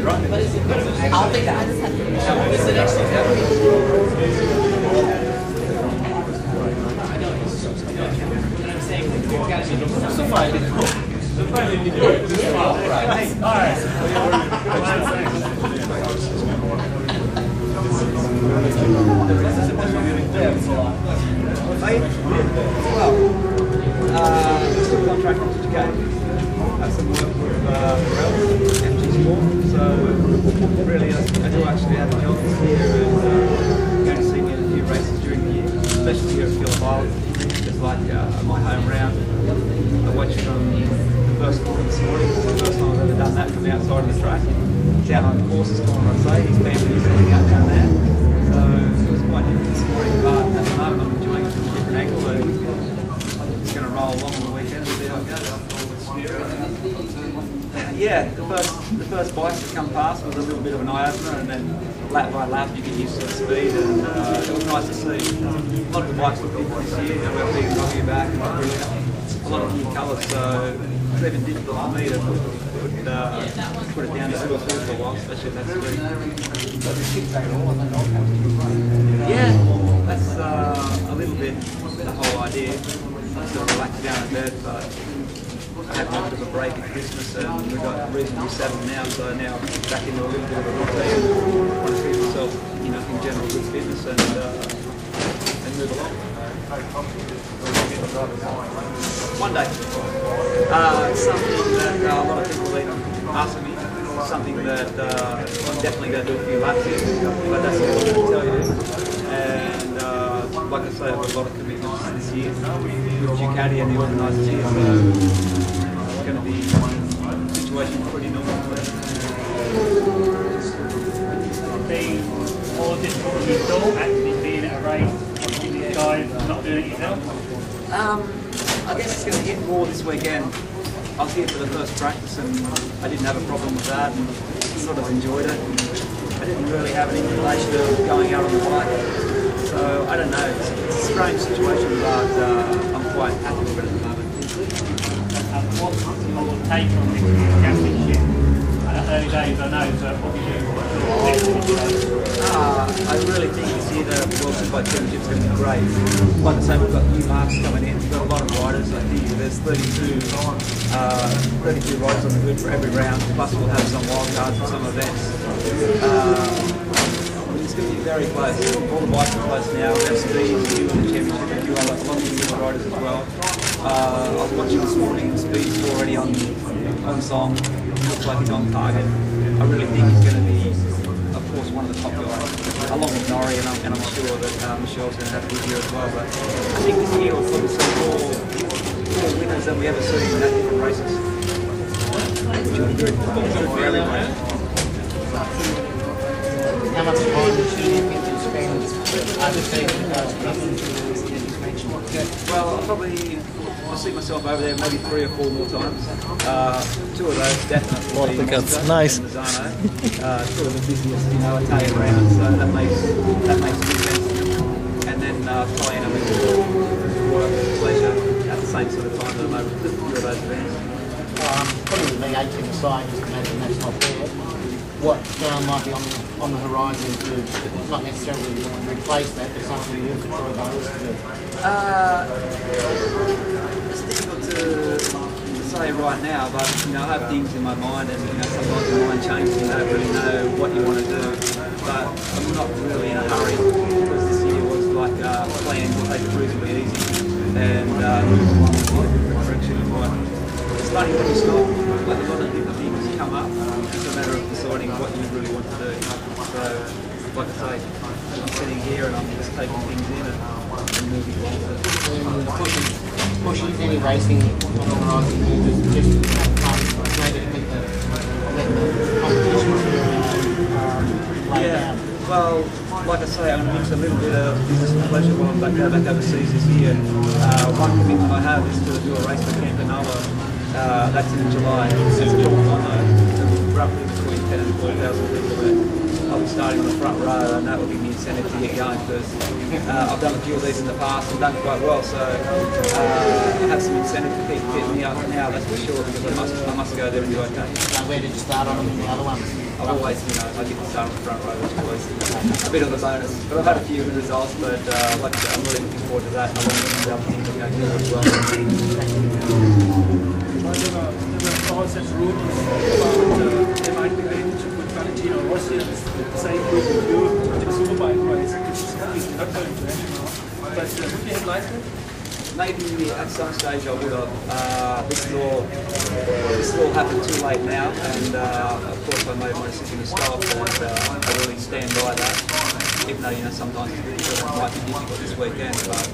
I'll take that. Is it actually still contracted to Japan. Have some work with World, so really I do actually have a job this year and going to see me at a few races during the year, especially here at Phillip Island. It's like my home round. I watched from the first corner this morning. It's the first time I've ever done that from the outside of the track. Down on the horse's corner, I'd say. His family is heading out down there. So it was quite different this morning, but at the moment I'm enjoying it from a different angle. So I'm just going to roll along on the weekend and see how it goes. Yeah, the first bikes that come past was a little bit of an eye-opener, and then lap by lap you get used to the speed, and it was nice to see. A lot of the bikes look different this year, they're well big, rugby back, and a lot of new colours, so it's even difficult for me to put it down to 2 or 4 for a while, especially if that's speed. Yeah, that's a little bit the whole idea. Sort of relax down in bed, but I had a bit of a break at Christmas and we've got reasonably settled now, so now I'm back into a little bit of a routine. I want to keep myself, you know, in general good fitness and move along. One day. Something that a lot of people have been asking me, something that I'm definitely going to do a few laps in, but that's all I'm going to tell you. And like I say, I've got a lot of commitments this year with Ducati and the organisers here, so it's going to be a situation pretty normal. Being more difficult than you thought, actually being at a race, watching these guys, not doing it yourself? I guess it's going to get more this weekend. I was here for the first practice and I didn't have a problem with that and sort of enjoyed it. I didn't really have an inclination of going out on the bike. So I don't know, it's a strange situation, but I'm quite happy with it at the moment. What's your take on this year's championship? Early days I know, but what do you I really think this year the World Superbike Championship is going to be great. Like I say, we've got new marks coming in, we've got a lot of riders. I think there's 32 riders on the grid for every round, plus we'll have some wild cards for some events. It's going to be very close. All the bikes are close now. We have Speed, you in the championship, and you have a lot of new riders as well. I was watching this morning, Speed's already on song. Looks like he's on target. I really think he's going to be, of course, one of the top guys, along with Norrie, and I'm sure that Michelle's going to have a good year as well. But I think this year we'll probably see more winners than we ever seen in that different races, which will be good for everyone. How much time do you think you spend undertaking those competitions that you mentioned? Well, I'll see myself over there maybe 3 or 4 more times. 2 of those definitely. Nice. In the Zano. Sort of the busiest, you know, Italian round, so that makes good sense. And then flying a little work pleasure at the same sort of time that I'm over a few of those events. Probably me 18 aside, just imagine that's not fair. What might be on the horizon to not necessarily replace that, but something new for Troy Bayliss to do? It's difficult to say right now, but you know, I have things in my mind, and you know, sometimes your mind changes. You don't really know what you want to do, but I'm not really in a hurry because this year was like planned to take it reasonably easy and move along in a different direction. But it's funny when you stop, like a lot of different things come up. It's a matter of deciding what you really want to do. So, like I say, I'm sitting here and I'm just taking things in and moving along. Pushing any racing on the horizon, just have fun, maybe let the competition lay down. Well, like I say, I'm going to mix a little bit of business and pleasure while I'm back overseas this year. One commitment I have is to do a race for Campanella. That's in July. It's roughly between 10 and 12,000 people there. I'll be starting on the front row, and that will give me incentive to get going because I've done a few of these in the past and done quite well. So I have some incentive to keep getting me up now, that's for sure, because I must go there and do okay. So where did you start on with the other ones? I've always, I get to start on the front row, which is always a bit of a bonus. But I've had a few good results, but like I said, I'm really looking forward to that. I want to be able to go through as well. There were calls and rumors about they might be going to put Valentino Rossi in the same group with you in the Superbike race, which is obviously not going to happen now. But would you have liked it? Maybe at some stage I would have. This all happened too late now, and of course I made my decision to stop, and I really stand by that. Even though sometimes it might be difficult this weekend, but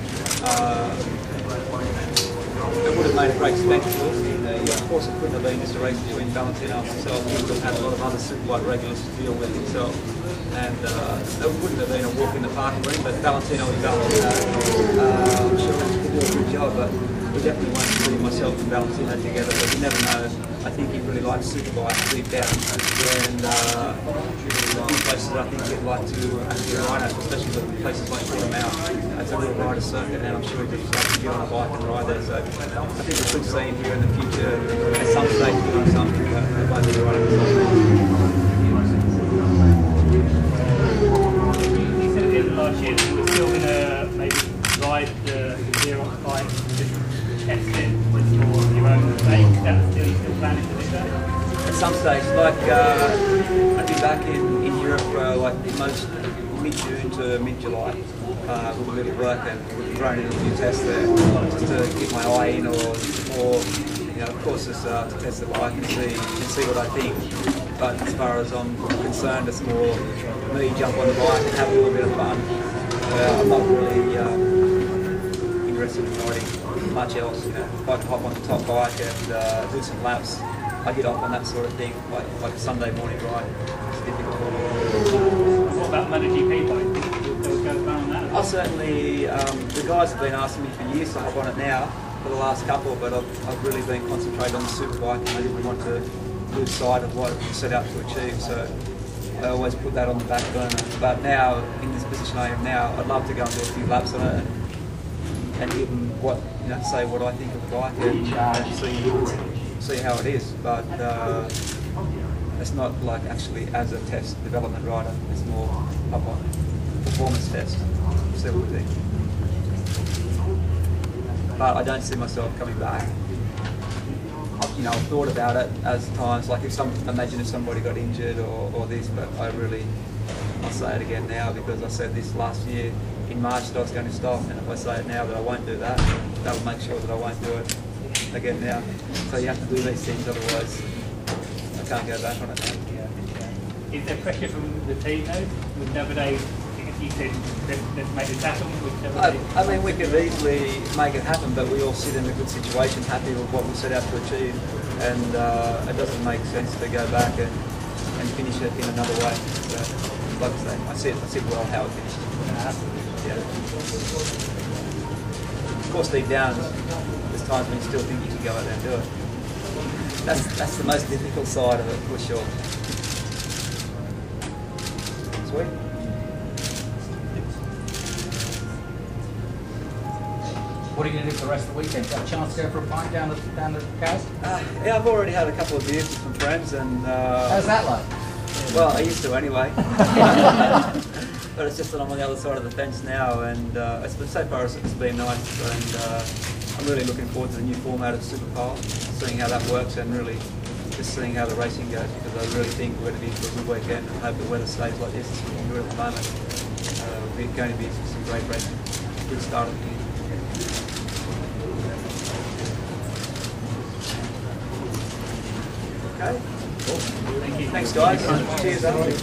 it would have made a great spectacle. Of course, it couldn't have been just a race between Valentino and himself. He would have had a lot of other Superbike regulars to deal with himself. And it wouldn't have been a walk in the park for him, but Valentino is Valentino. I'm sure he did a good job, but we definitely won't see myself and Valentino together, but you never know. I think he really likes Superbike deep down, and a few places I think he'd like to actually ride at, especially with places like Portimao. It's a real rider circuit, and I'm sure he'd just like to get on a bike and ride there. So I think we could see him here in the future at some stage doing something, but it won't be right at the time. Last year, you were still going to maybe ride the Xerox bike, just test it for your own sake. That's still planning to do that? At some stage, like I'd be back in Europe like most mid-June to mid-July. We'll really work and we'll run in a few tests there just to get my eye in, or of course just to test the bike and see what I think. But as far as I'm concerned, it's more me jump on the bike and have a little bit of fun. I'm not really interested in riding much else. If I can hop on the top bike and do some laps, I get off on that sort of thing, like a Sunday morning ride. It's difficult for me. What about MotoGP bike? Think you'll go on that? I'll certainly, the guys have been asking me for years to hop on it now, for the last couple, but I've really been concentrated on the Superbike, and I didn't want to lose sight of what I set out to achieve, so I always put that on the back burner. But now, in this position I am now, I'd love to go and do a few laps on it and give them what, say what I think of the bike and see how it is. But it's not like actually as a test development rider, it's more up on performance test, see what we think. But I don't see myself coming back. I've thought about it as times, like imagine if somebody got injured or this, but I'll say it again now, because I said this last year in March that I was going to stop, and if I say it now that I won't do that, that will make sure that I won't do it again now. So you have to do these things, otherwise I can't go back on it now. Is there pressure from the team though? With Davide, if you said let's make this happen with Davide? I mean, we could easily make it happen, but we all sit in a good situation, happy with what we set out to achieve, and it doesn't make sense to go back and finish it in another way. So, like I say, I see it well how it finished. Yeah. Of course, deep down, there's times when you still think you can go out there and do it. That's the most difficult side of it, for sure. Sweet. What are you going to do for the rest of the weekend? Got a chance to go for a pint down the coast? Yeah, I've already had a couple of beers with some friends, and how's that like? Well, I used to anyway. But it's just that I'm on the other side of the fence now, and so far it's been nice, and I'm really looking forward to the new format of Superpole, seeing how that works, and really just seeing how the racing goes, because I really think we're going to be for a good weekend, and I hope the weather stays like this as we're at the moment. We're going to be some great racing. Good start of the year. Okay. Cool. Thank you. Thanks, guys. Cheers, everybody.